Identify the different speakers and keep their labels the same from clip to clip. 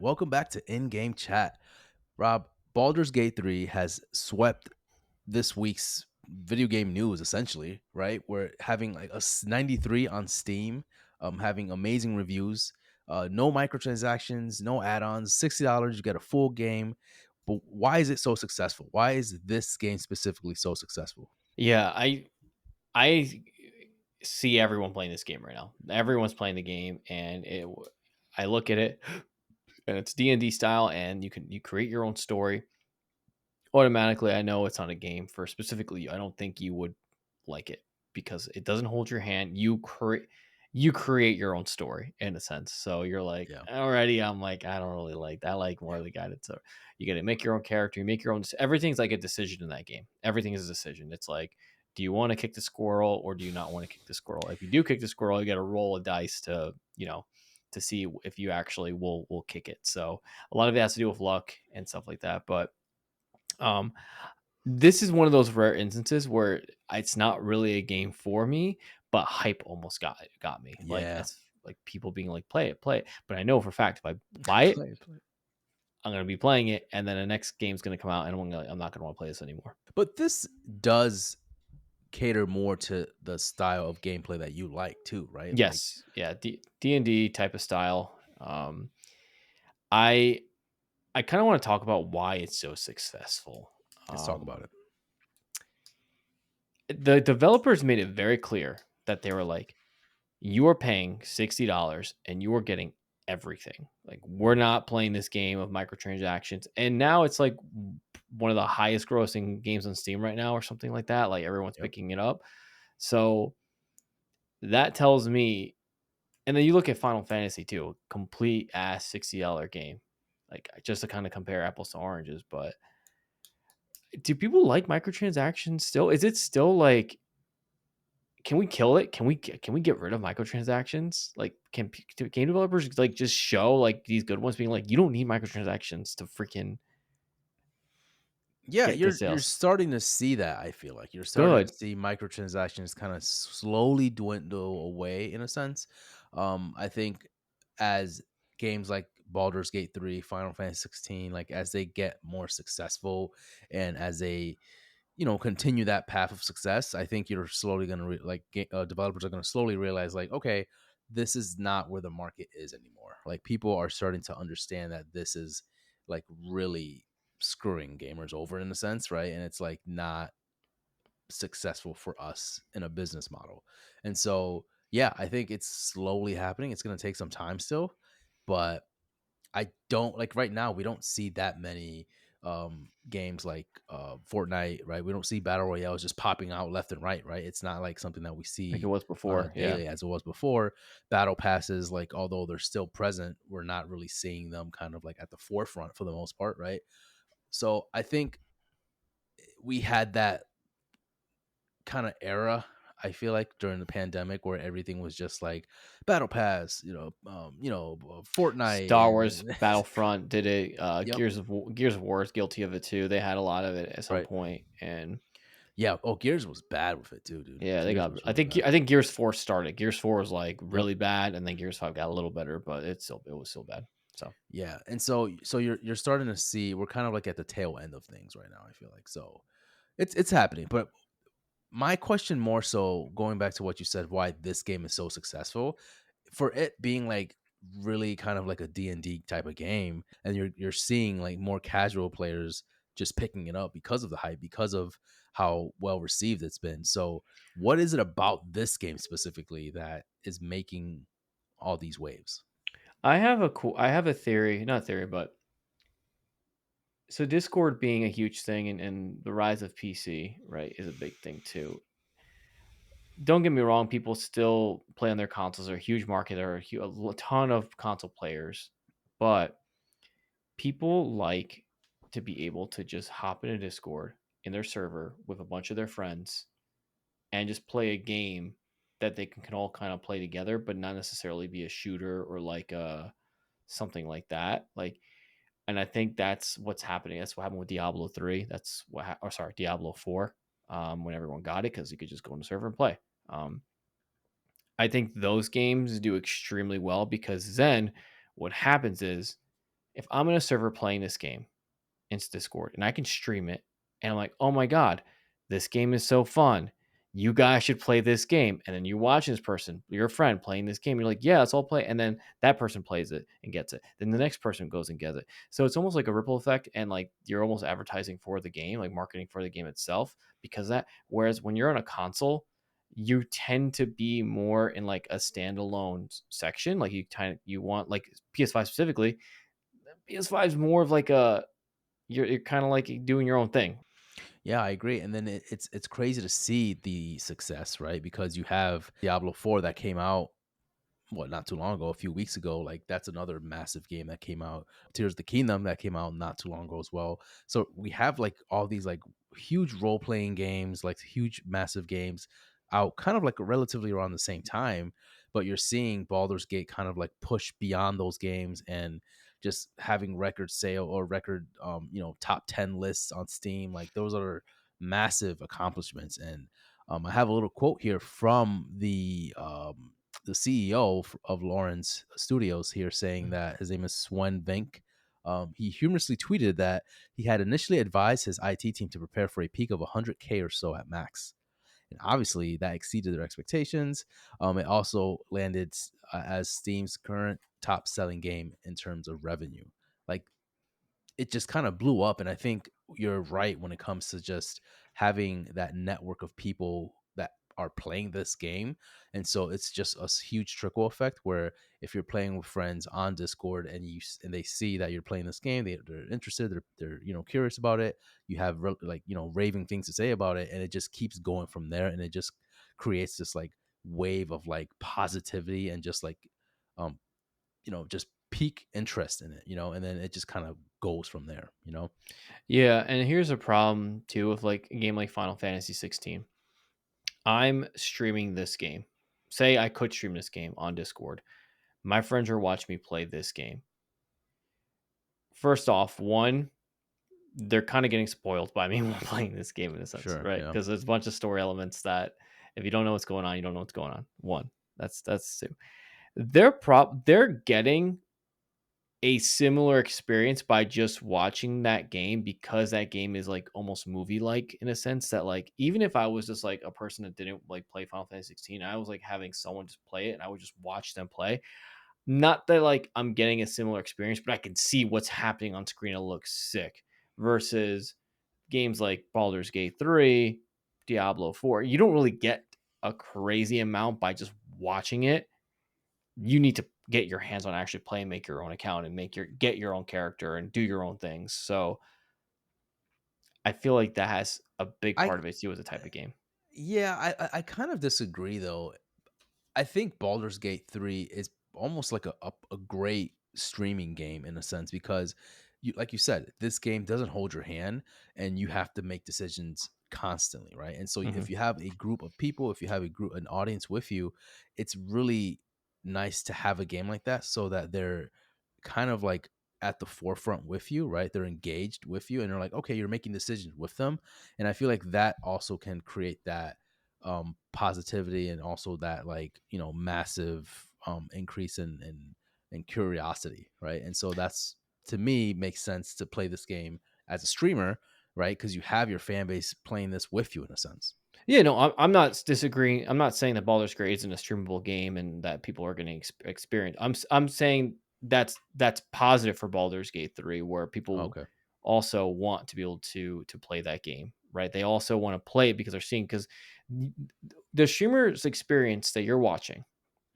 Speaker 1: Welcome back to In-Game Chat. Rob, Baldur's Gate 3 has swept this week's video game news essentially, right? We're having like a 93 on Steam, having amazing reviews, no microtransactions, no add-ons, $60, you get a full game. But why is it so successful? Why is this game specifically so successful?
Speaker 2: Yeah, I see everyone playing this game right now. Everyone's playing the game, and I look at it, and it's D&D style, and you create your own story. Automatically, I know it's not a game for specifically you. I don't think you would like it because it doesn't hold your hand. You create your own story in a sense. So you're like,
Speaker 1: Yeah.
Speaker 2: already, I'm like, I don't really like that. I like more of the guided. So you get to make your own character, you make your own. Everything's like a decision in that game. Everything is a decision. It's like, do you want to kick the squirrel or do you not want to kick the squirrel? If you do kick the squirrel, you got to roll a dice to see if you actually will kick it. So a lot of it has to do with luck and stuff like that. But um, this is one of those rare instances where it's not really a game for me, but hype almost got me. Like
Speaker 1: Yeah.
Speaker 2: as like people being like, play it. But I know for a fact if I buy it,
Speaker 1: Play.
Speaker 2: I'm gonna be playing it, and then the next game's gonna come out, and I'm not gonna want to play this anymore.
Speaker 1: But this does cater more to the style of gameplay that you like too, right? Like,
Speaker 2: Yes, yeah, D&D type of style. I I kind of want to talk about why it's so successful.
Speaker 1: let's talk about
Speaker 2: Um,
Speaker 1: it.
Speaker 2: the developers made it very clear that they were like, you are paying $60 and you are getting everything. Like, we're not playing this game of microtransactions. And now it's like one of the highest grossing games on Steam right now, or something like that. Like, everyone's
Speaker 1: Yep.
Speaker 2: picking it up. So that tells me, and then you look at Final Fantasy too, complete ass $60 game. Like, just to kind of compare apples to oranges. But do people like microtransactions still? Is it still like, can we kill it? Can we get rid of microtransactions? Like, do game developers like just show like these good ones being like, you don't need microtransactions to freaking
Speaker 1: Yeah,
Speaker 2: get good
Speaker 1: you're
Speaker 2: sales.
Speaker 1: starting to see that, I feel like. You're starting to
Speaker 2: Good.
Speaker 1: see microtransactions kinda slowly dwindle away in a sense. I think as games like Baldur's Gate 3, Final Fantasy 16, like, as they get more successful and as they, continue that path of success, I think you're slowly gonna developers are gonna slowly realize, like, "Okay, this is not where the market is anymore." Like, people are starting to understand that this is, like, really screwing gamers over in a sense, right? And it's like not successful for us in a business model. And so, yeah, I think it's slowly happening. It's going to take some time still, but I don't like right now we don't see that many games like Fortnite, right? We don't see battle royales just popping out left and right, right? It's not like something that we
Speaker 2: Like it
Speaker 1: see
Speaker 2: was
Speaker 1: on a
Speaker 2: before. Yeah.
Speaker 1: daily as it was before. Battle passes, like although they're still present, we're not really seeing them kind of like at the forefront for the most part, right? So I think we had that kind of era. I feel like during the pandemic where everything was just like battle pass, Fortnite,
Speaker 2: Star Wars
Speaker 1: and
Speaker 2: Battlefront did it.
Speaker 1: yep,
Speaker 2: Gears of War is guilty of it too. They had a lot of it at some
Speaker 1: right,
Speaker 2: point, and
Speaker 1: yeah. Oh, Gears was bad with it too, dude.
Speaker 2: yeah, they
Speaker 1: Gears
Speaker 2: got.
Speaker 1: was
Speaker 2: I
Speaker 1: really
Speaker 2: think
Speaker 1: bad.
Speaker 2: I think Gears 4 started. Gears 4 was like
Speaker 1: Yep,
Speaker 2: really bad, and then Gears 5 got a little better, but it was still bad. So
Speaker 1: yeah. And so you're starting to see we're kind of like at the tail end of things right now. I feel like so it's happening, but my question more so going back to what you said, why this game is so successful, for it being like really kind of like a D&D type of game, and you're seeing like more casual players just picking it up because of the hype, because of how well received it's been. So what is it about this game specifically that is making all these waves?
Speaker 2: I have a theory, not theory, but so Discord being a huge thing, and the rise of PC, right, is a big thing too. Don't get me wrong, people still play on their consoles. They're a huge market. There are a ton of console players, but people like to be able to just hop in a Discord in their server with a bunch of their friends and just play a game that they can all kind of play together, but not necessarily be a shooter or like something like that. Like, and I think that's what's happening. That's what happened with Diablo 3. That's or sorry, Diablo 4. When everyone got it, because you could just go on the server and play. Um, I think those games do extremely well because then what happens is If I'm in a server playing this game, it's Discord, and I can stream it, and I'm like, "Oh my god, this game is so fun. You guys should play this game." And then you watch this person, your friend, playing this game. You're like, "Yeah, let's all play." And then that person plays it and gets it. Then the next person goes and gets it. So it's almost like a ripple effect, and like you're almost advertising for the game, like marketing for the game itself, because that. Whereas when you're on a console, you tend to be more in like a standalone section. Like you want like PS5 specifically. PS5 is more of like a you're kind of like doing your own thing.
Speaker 1: Yeah, I agree. And then it's crazy to see the success, right? Because you have Diablo 4 that came out what, not too long ago, a few weeks ago. Like that's another massive game that came out. Tears of the Kingdom that came out not too long ago as well. So we have like all these like huge role playing games, like huge massive games out kind of like relatively around the same time. But you're seeing Baldur's Gate kind of like push beyond those games and just having record sale or record top 10 lists on Steam. Like those are massive accomplishments. And I have a little quote here from the CEO of Lawrence Studios here, saying that his name is Swen Vink. He humorously tweeted that he had initially advised his IT team to prepare for a peak of 100K or so at max. And obviously, that exceeded their expectations. It also landed as Steam's current top selling game in terms of revenue. Like it just kind of blew up. And I think you're right when it comes to just having that network of people that are playing this game. And so it's just a huge trickle effect where if you're playing with friends on Discord and and they see that you're playing this game, they're interested, they're curious about it. You have like raving things to say about it, and it just keeps going from there, and it just creates this like wave of like positivity and just like um just peak interest in it, and then it just kind of goes from there.
Speaker 2: Yeah, and here's a problem too with like a game like Final Fantasy 16. I'm streaming this game. Say I could stream this game on Discord. My friends are watching me play this game. First off, one, they're kind of getting spoiled by me while playing this game in a sense,
Speaker 1: Sure.
Speaker 2: right?
Speaker 1: Yeah.
Speaker 2: Because there's a bunch of story elements that if you don't know what's going on, you don't know what's going on. One, that's two. They're getting a similar experience by just watching that game because that game is like almost movie like in a sense that like even if I was just like a person that didn't like play Final Fantasy 16, I was like having someone just play it and I would just watch them play. Not that like I'm getting a similar experience, but I can see what's happening on screen. It looks sick versus games like Baldur's Gate 3, Diablo 4. You don't really get a crazy amount by just watching it. You need to get your hands on actually play and make your own account and get your own character and do your own things. So I feel like that has a big
Speaker 1: I
Speaker 2: part of it too with the type of game.
Speaker 1: Yeah, I kind of disagree though. I think Baldur's Gate 3 is almost like a great streaming game in a sense because you like you said, this game doesn't hold your hand and you have to make decisions constantly, right? And so if
Speaker 2: Mhm.
Speaker 1: you have a group of people, if you have an audience with you, it's really nice to have a game like that so that they're kind of like at the forefront with you, right? They're engaged with you and they're like, okay, you're making decisions with them. And I feel like that also can create that positivity and also that like massive increase in curiosity, right? And so that's, to me, makes sense to play this game as a streamer, right? Because you have your fan base playing this with you in a sense.
Speaker 2: Yeah, no, I'm not disagreeing. I'm not saying that Baldur's Gate isn't a streamable game and that people are going to experience. I'm saying that's positive for Baldur's Gate 3, where people
Speaker 1: Okay.
Speaker 2: also want to be able to play that game, right? They also want to play it because they're seeing because the streamer's experience that you're watching,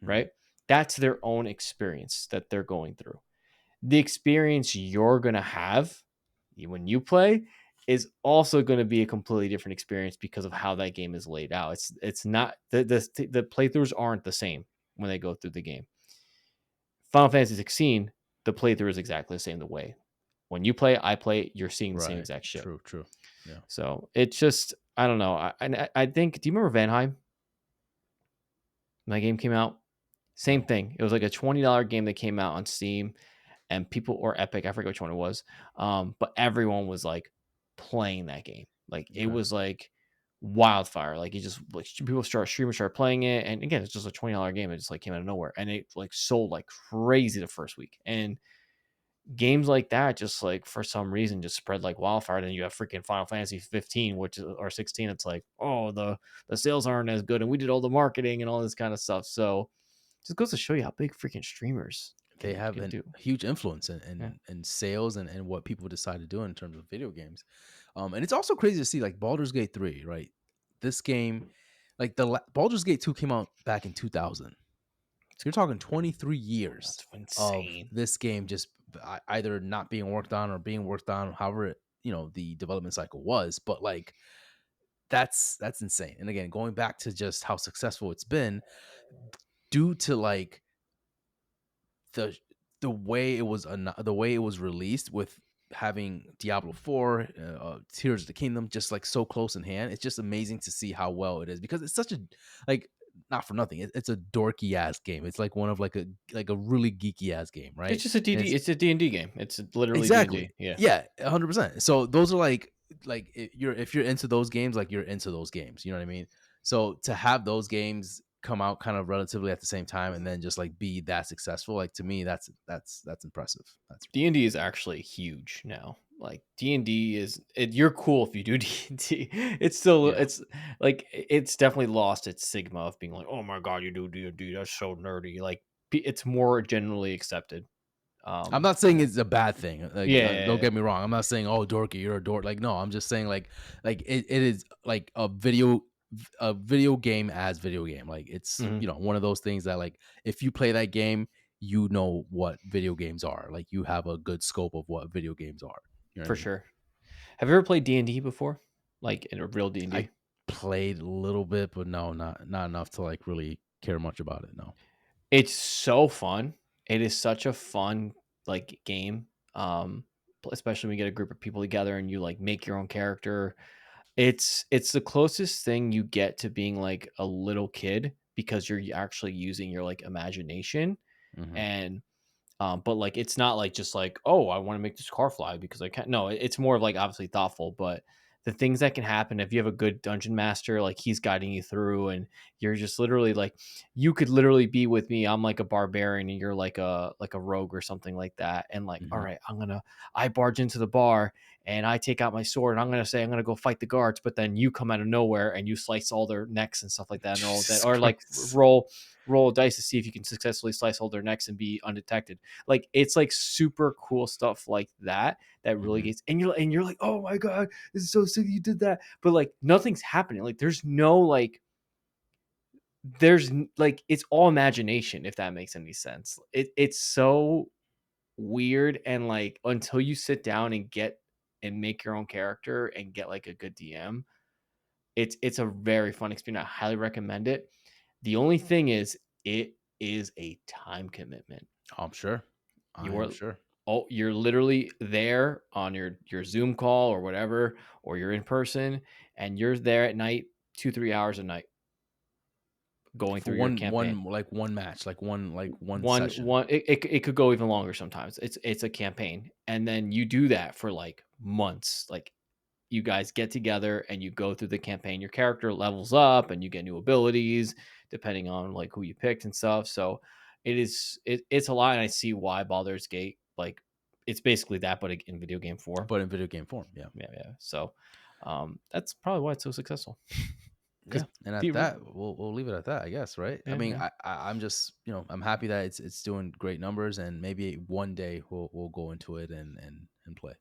Speaker 1: Hmm.
Speaker 2: right? That's their own experience that they're going through. The experience you're going to have when you play is also going to be a completely different experience because of how that game is laid out. It's not the playthroughs aren't the same when they go through the game. Final Fantasy 16, the playthrough is exactly the same the way. When you play, I play, you're seeing the same
Speaker 1: Right.
Speaker 2: exact shit.
Speaker 1: True. True. Yeah.
Speaker 2: So it's just I don't know. I think. Do you remember Vanheim? When that game came out, same
Speaker 1: No.
Speaker 2: thing. It was like a $20 game that came out on Steam and people or Epic, I forget which one it was. But everyone was like playing that game. Like it
Speaker 1: Okay.
Speaker 2: was like wildfire. Like you just like people streamers start playing it, and again, it's just a $20 game. It just like came out of nowhere, and it like sold like crazy the first week. And games like that just like for some reason just spread like wildfire. Then you have freaking Final Fantasy 15, which is or 16. It's like, oh, the sales aren't as good, and we did all the marketing and all this kind of stuff. So just goes to show you how big freaking streamers
Speaker 1: They have
Speaker 2: can
Speaker 1: a
Speaker 2: do.
Speaker 1: huge influence
Speaker 2: Yeah.
Speaker 1: in sales and what people decide to do in terms of video games. And it's also crazy to see like Baldur's Gate 3, right? This game, like Baldur's Gate 2 came out back in 2000. You're talking 23 years
Speaker 2: That's
Speaker 1: of
Speaker 2: insane.
Speaker 1: this game just either not being worked on or being worked on, however the development cycle was. But like that's insane. And again, going back to just how successful it's been due to like the the way it was the way it was released with having Diablo 4, Tears of the Kingdom just like so close in hand. It's just amazing to see how well it is because it's such a like not for nothing. It's a dorky ass game. It's like one of like a really geeky ass game,
Speaker 2: It's
Speaker 1: right?
Speaker 2: just a
Speaker 1: And
Speaker 2: DD.
Speaker 1: it's
Speaker 2: It's a D&D game. It's literally
Speaker 1: exactly
Speaker 2: D&D. Yeah.
Speaker 1: yeah, 100%. So those are like if you're into those games, like you're into those games. You know what I mean? So to have those games come out kind of relatively at the same time and then just like be that successful, like to me, that's impressive. That's
Speaker 2: D&D is actually huge now. Like D&D you're cool if you do D&D. It's still
Speaker 1: yeah.
Speaker 2: it's like it's definitely lost its sigma of being like, "Oh my god, you do D&D. That's so nerdy." Like it's more generally accepted.
Speaker 1: I'm not saying it's a bad thing. Don't
Speaker 2: Yeah.
Speaker 1: get me wrong. I'm not saying oh dorky, you're a dork. Like no, I'm just saying like it is like a video game as video game. Like it's
Speaker 2: Mhm,
Speaker 1: one of those things that like if you play that game, you know what video games are. Like you have a good scope of what video games are. You know what I
Speaker 2: for
Speaker 1: mean?
Speaker 2: sure. Have you ever played D&D before? Like in a real
Speaker 1: I
Speaker 2: D&D?
Speaker 1: played a little bit, but no, not enough to like really care much about it. No.
Speaker 2: It's so fun. It is such a fun, like, game, especially when you get a group of people together and you, like, make your own character. It's the closest thing you get to being, like, a little kid because you're actually using your, like, imagination,
Speaker 1: Hmm.
Speaker 2: and but like it's not like just like, oh, I want to make this car fly because I can't. No, it's more of like obviously thoughtful, but the things that can happen if you have a good dungeon master, like he's guiding you through, and you're just literally like, you could literally be with me. I'm like a barbarian, and you're like a rogue or something like that. And like, all
Speaker 1: Hmm.
Speaker 2: right, I barge into the bar and I take out my sword and I'm gonna say I'm gonna go fight the guards, but then you come out of nowhere and you slice all their necks and stuff like that, and all of that,
Speaker 1: Jesus
Speaker 2: or like
Speaker 1: Christ.
Speaker 2: roll a dice to see if you can successfully slice all their necks and be undetected. Like it's like super cool stuff like that that really
Speaker 1: Hmm.
Speaker 2: gets, and you're like, oh my god, this is so sick you did that. But like nothing's happening. Like there's no like like it's all imagination, if that makes any sense. It's so weird, and like until you sit down and get and make your own character and get like a good DM, it's a very fun experience. I highly recommend it. The only thing is it is a time commitment.
Speaker 1: I'm sure. I
Speaker 2: You
Speaker 1: am
Speaker 2: are
Speaker 1: sure.
Speaker 2: you're literally there on your Zoom call or whatever, or you're in person, and you're there at night 2-3 hours a night going
Speaker 1: For
Speaker 2: through your campaign.
Speaker 1: one match, like one
Speaker 2: One
Speaker 1: session.
Speaker 2: one it could go even longer sometimes. It's a campaign, and then you do that for like months. Like you guys get together and you go through the campaign. Your character levels up and you get new abilities depending on like who you picked and stuff. So it's a lot, and I see why Baldur's Gate, like it's basically that, but in video game form.
Speaker 1: But in video game form, yeah.
Speaker 2: Yeah, yeah. So that's probably why it's so successful.
Speaker 1: Yeah,
Speaker 2: Because
Speaker 1: and at
Speaker 2: people,
Speaker 1: that, we'll leave it at that, I guess, right? I
Speaker 2: yeah,
Speaker 1: mean,
Speaker 2: yeah.
Speaker 1: I'm just, I'm happy that it's doing great numbers, and maybe one day we'll go into it and play.